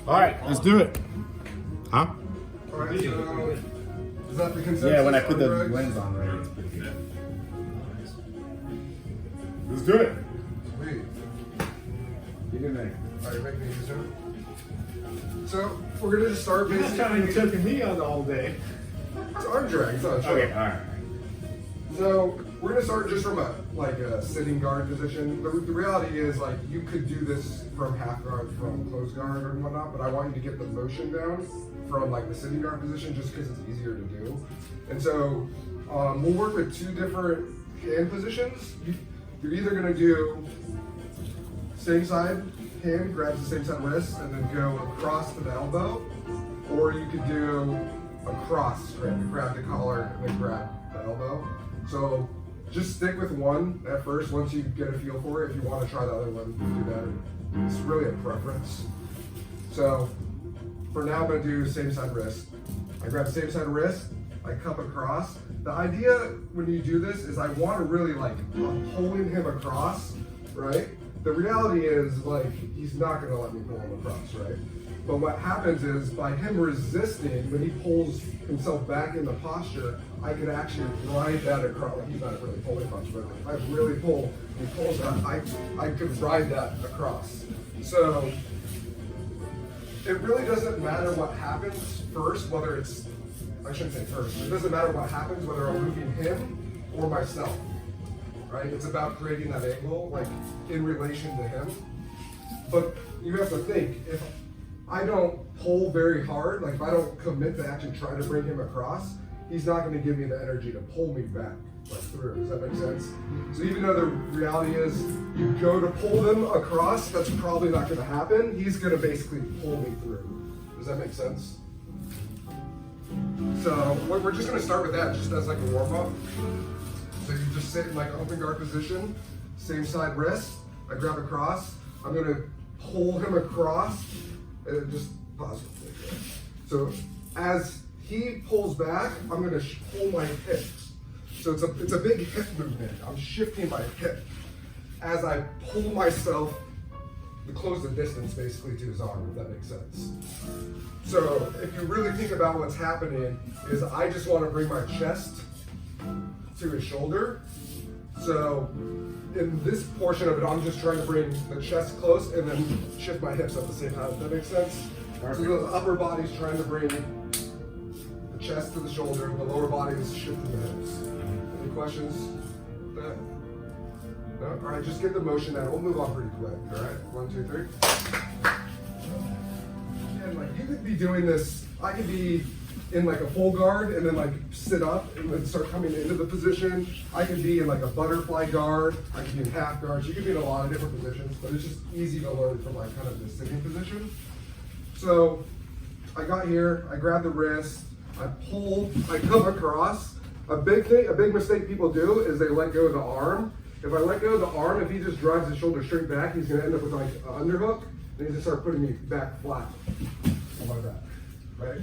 All right, let's do it. Huh? All right, so is that the consensus? Yeah, when I put the Regs? lens on, right? It's pretty good. Let's do it. Sweet. Get in there. All right, make me easier. So we're gonna just start You're not trying to basically. choke me on all day. It's arm drag. It's not a Okay, choke. all right. So we're gonna start just from a sitting guard position. The reality is like you could do this from half guard, from closed guard or whatnot, but I want you to get the motion down from like the sitting guard position just because it's easier to do. And so we'll work with two different hand positions. You're either gonna do same side hand, grabs the same side wrist, and then go across to the elbow, or you could do a cross grab. You grab the collar and then grab the elbow. So just stick with one at first. Once you get a feel for it, if you want to try the other one, do that. It's really a preference. So for now, I'm going to do same side wrist. I grab same side wrist, I cup across. The idea when you do this is I want to really like I'm pulling him across, right? The reality is like he's not going to let me pull him across, right? But what happens is by him resisting, when he pulls himself back in the posture, I could actually ride that across. Like he's not really pulling much, but if I really pull, he pulls that, I could ride that across. So it really doesn't matter what happens first, whether it's, I shouldn't say first, it doesn't matter what happens, whether I'm moving him or myself, right? It's about creating that angle, like in relation to him. But you have to think, if I don't pull very hard, like if I don't commit to actually try to bring him across, he's not going to give me the energy to pull me back like through. Does that make sense? So even though the reality is you go to pull them across, that's probably not going to happen. He's going to basically pull me through. Does that make sense? So we're just going to start with that just as like a warm up. So you just sit in like open guard position, same side wrist. I grab across. I'm going to pull him across. And just pause. So as he pulls back, I'm going to pull my hips. So it's a big hip movement. I'm shifting my hip as I pull myself to close the distance basically to his arm, if that makes sense. So if you really think about what's happening is I just want to bring my chest to his shoulder. So in this portion of it, I'm just trying to bring the chest close and then shift my hips at the same time. Does that make sense? So the upper body's trying to bring the chest to the shoulder, the lower body is shifting the hips. Any questions with that? No? All right, just get the motion down. We'll move on pretty quick. All right, 1, 2, 3. And like you could be doing this, I could be in like a full guard and then like sit up and then start coming into the position. I could be in like a butterfly guard. I could be in half guards. You could be in a lot of different positions, but it's just easy to learn from like kind of the sitting position. So I got here, I grab the wrist, I pull, I come across. A big mistake people do is they let go of the arm. If I let go of the arm, if he just drives his shoulder straight back, he's gonna end up with like an underhook, and he's gonna start putting me back flat on my back, right?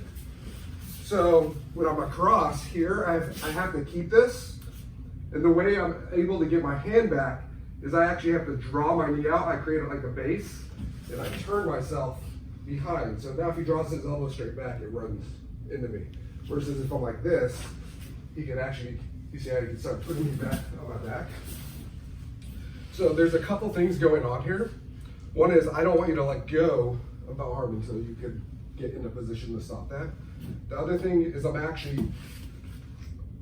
So when I'm across here, I have to keep this, and the way I'm able to get my hand back is I actually have to draw my knee out. I create it like a base, and I turn myself behind. So now if he draws his elbow straight back, it runs into me. Versus if I'm like this, he can actually, you see how he can start putting me back on my back. So there's a couple things going on here. One is I don't want you to let go of the arm until you could get in a position to stop that. The other thing is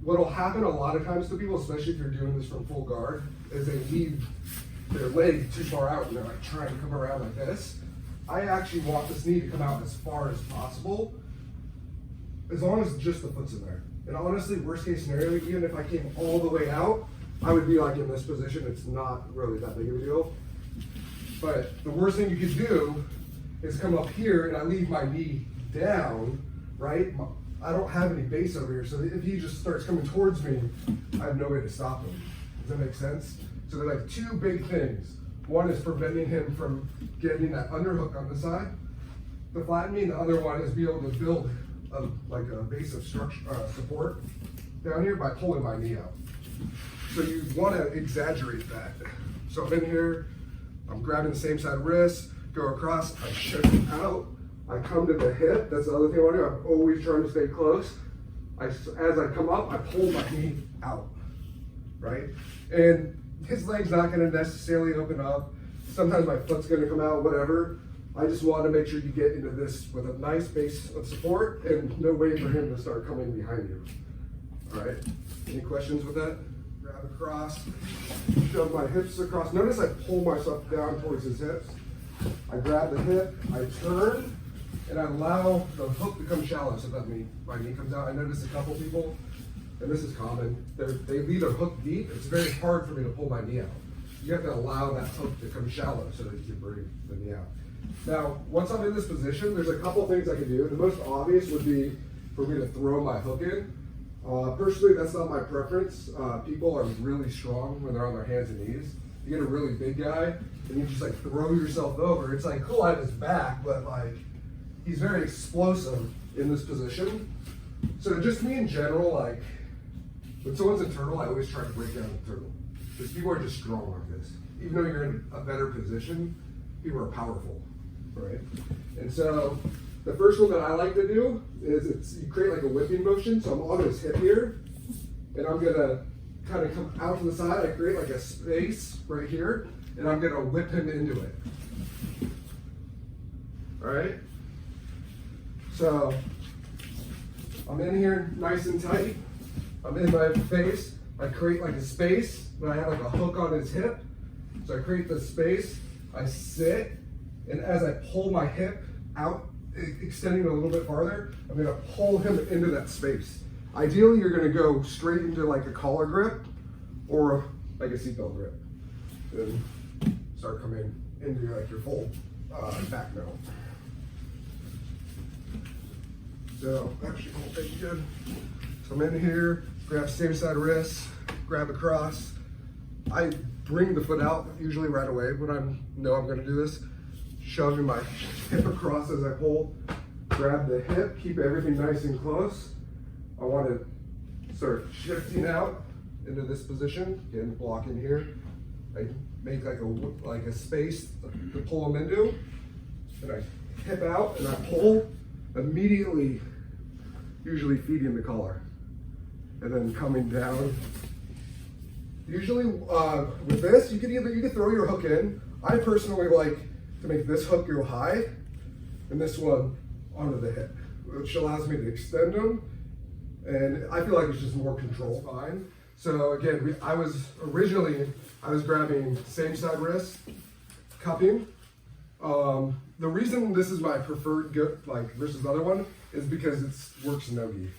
what'll happen a lot of times to people, especially if you're doing this from full guard, is they leave their leg too far out and they're like trying to come around like this. I actually want this knee to come out as far as possible, as long as just the foot's in there. And honestly, worst case scenario, even if I came all the way out, I would be like in this position. It's not really that big of a deal. But the worst thing you could do is come up here and I leave my knee down, right? I don't have any base over here. So if he just starts coming towards me, I have no way to stop him. Does that make sense? So there's like two big things. One is preventing him from getting that underhook on the side, to flatten me. The other one is be able to build like a base of structure, support down here by pulling my knee out. So you want to exaggerate that. So I'm in here, I'm grabbing the same side wrist, go across, I shift out, I come to the hip. That's the other thing I want to do. I'm always trying to stay close. As I come up, I pull my knee out, right? And his leg's not going to necessarily open up. Sometimes my foot's going to come out, whatever. I just want to make sure you get into this with a nice base of support and no way for him to start coming behind you. All right, any questions with that? Grab across, shove my hips across. Notice I pull myself down towards his hips. I grab the hip, I turn, and I allow the hook to come shallow so that my knee comes out. I notice a couple people, and this is common, they leave their hook deep. It's very hard for me to pull my knee out. You have to allow that hook to come shallow so that you can bring the knee out. Now, once I'm in this position, there's a couple things I can do. The most obvious would be for me to throw my hook in. Personally, that's not my preference. People are really strong when they're on their hands and knees. You get a really big guy, and you just like throw yourself over. It's like cool, I have his back, but like he's very explosive in this position. So just me in general, like when someone's a turtle, I always try to break down the turtle. Because people are just strong like this. Even though you're in a better position, people are powerful, right? And so the first one that I like to do is you create like a whipping motion. So I'm on his hip here, and I'm gonna kind of come out to the side. I create like a space right here, and I'm gonna whip him into it. All right? So I'm in here nice and tight. I'm in my face. I create like a space, but I have like a hook on his hip. So I create the space, I sit, and as I pull my hip out, extending it a little bit farther, I'm gonna pull him into that space. Ideally, you're gonna go straight into like a collar grip or like a seatbelt grip. And start coming into like your full back mount. So actually, won't take good. So I'm in here, grab same side wrist, grab across. I bring the foot out usually right away when I know I'm gonna do this. Shoving my hip across as I pull, grab the hip, keep everything nice and close. I want to start shifting out into this position, again, blocking here. I make like a space to pull them into, and I hip out and I pull, immediately, usually feeding the collar, and then coming down. Usually with this, you can throw your hook in. I personally like to make this hook go high and this one onto the hip, which allows me to extend them, and I feel like it's just more control. Fine. So again, I was grabbing same side wrist, cupping. The reason this is my preferred grip, like versus the other one, is because it works no-gi.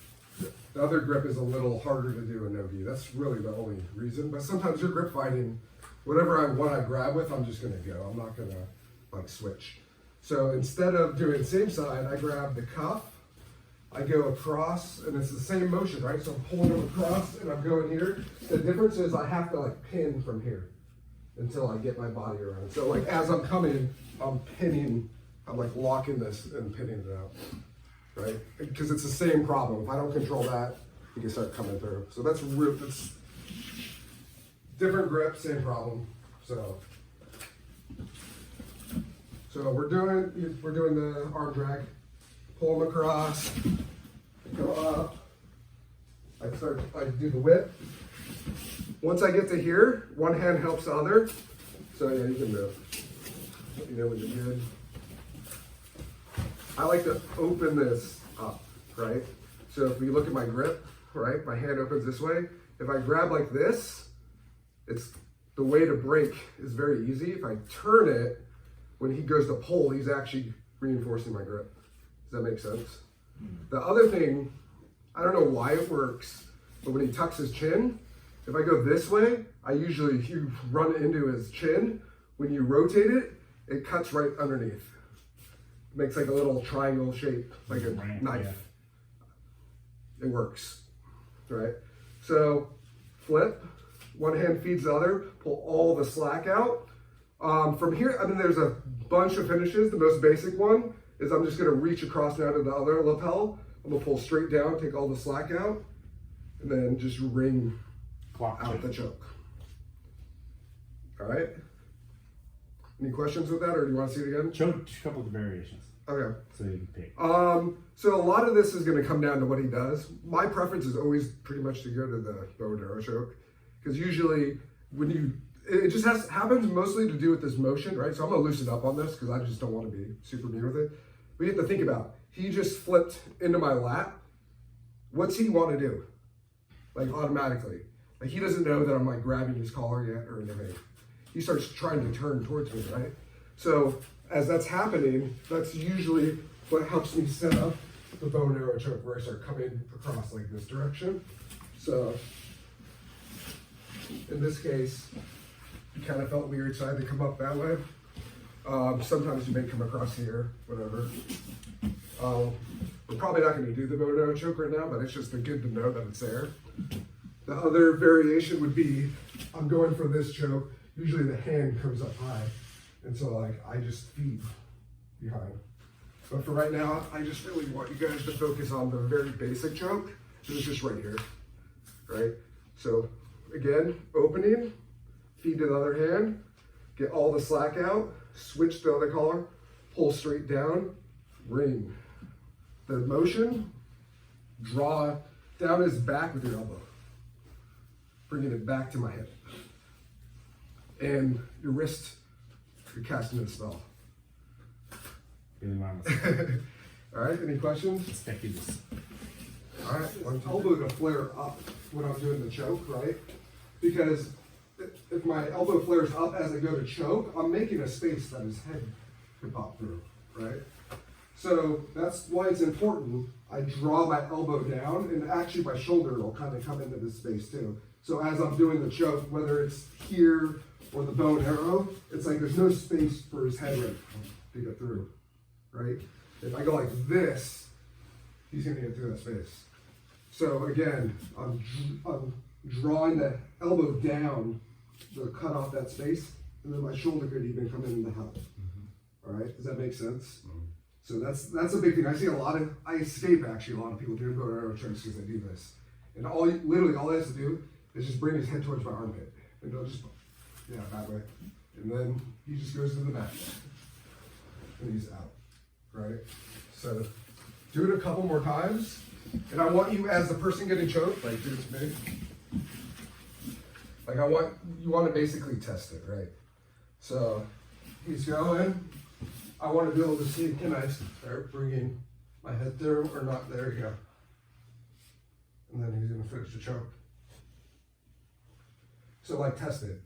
The other grip is a little harder to do in no-gi. That's really the only reason. But sometimes you're grip fighting, whatever I grab with, I'm just gonna go. I'm not gonna like switch. So instead of doing same side, I grab the cuff, I go across, and it's the same motion, right? So I'm pulling them across and I'm going here. The difference is I have to like pin from here until I get my body around. So like as I'm coming, I'm pinning, I'm like locking this and pinning it out, right? Because it's the same problem. If I don't control that, you can start coming through. So that's different grip, same problem. So we're doing the arm drag. Pull them across, go up. I do the whip. Once I get to here, one hand helps the other. So yeah, you can move. You know when you're good. I like to open this up, right? So if you look at my grip, right, my hand opens this way. If I grab like this, it's the way to break is very easy. If I turn it, when he goes to pull, he's actually reinforcing my grip. Does that make sense? The other thing, I don't know why it works, but when he tucks his chin, if I go this way, you run into his chin. When you rotate it, it cuts right underneath. It makes like a little triangle shape, like a knife. It works, right? So flip, one hand feeds the other, pull all the slack out. From here, I mean, there's a bunch of finishes. The most basic one is I'm just gonna reach across now to the other lapel. I'm gonna pull straight down, take all the slack out, and then just wring out the choke. All right? Any questions with that, or do you want to see it again? Show a couple of the variations. Okay. So you can pick. So a lot of this is going to come down to what he does. My preference is always pretty much to go to the bow and arrow choke, because usually when it just happens mostly to do with this motion, right? So I'm going to loosen up on this because I just don't want to be super mean with it. But you have to think about, he just flipped into my lap. What's he want to do? Like automatically. Like he doesn't know that I'm like grabbing his collar yet or anything. He starts trying to turn towards me, right? So as that's happening, that's usually what helps me set up the bow and arrow choke, where I start coming across like this direction. So in this case, it kind of felt weird, so I had to come up that way. Sometimes you may come across here, whatever. We're probably not going to do the bow and arrow choke right now, but it's just good to know that it's there. The other variation would be, I'm going for this choke. Usually the hand comes up high, and so like I just feed behind. But for right now, I just really want you guys to focus on the very basic choke. This is just right here, right? So again, opening, feed to the other hand, get all the slack out, switch the other collar, pull straight down, ring. The motion, draw down his back with your elbow, bringing it back to my hip. And your wrist, you're casting a spell. All right, any questions? All right, elbow to flare up when I'm doing the choke, right? Because if my elbow flares up as I go to choke, I'm making a space that his head could pop through, right? So that's why it's important. I draw my elbow down, and actually my shoulder will kind of come into this space too. So as I'm doing the choke, whether it's here or the bow and arrow, it's like there's no space for his head right to get through, right? If I go like this, he's gonna get through that space. So again, I'm drawing the elbow down to cut off that space, and then my shoulder could even come in to help. All right, does that make sense? So that's a big thing. I escape actually a lot of people doing bow and arrow chokes because they do this. And literally all he has to do is just bring his head towards my armpit. And he'll just, that way. And then he just goes to the mat. And he's out, right? So do it a couple more times. And I want you, as the person getting choked, like do it to me. Like you want to basically test it, right? So he's going. I want to be able to see, can I start bringing my head through or not? There you go. And then he's going to finish the choke. So like test it.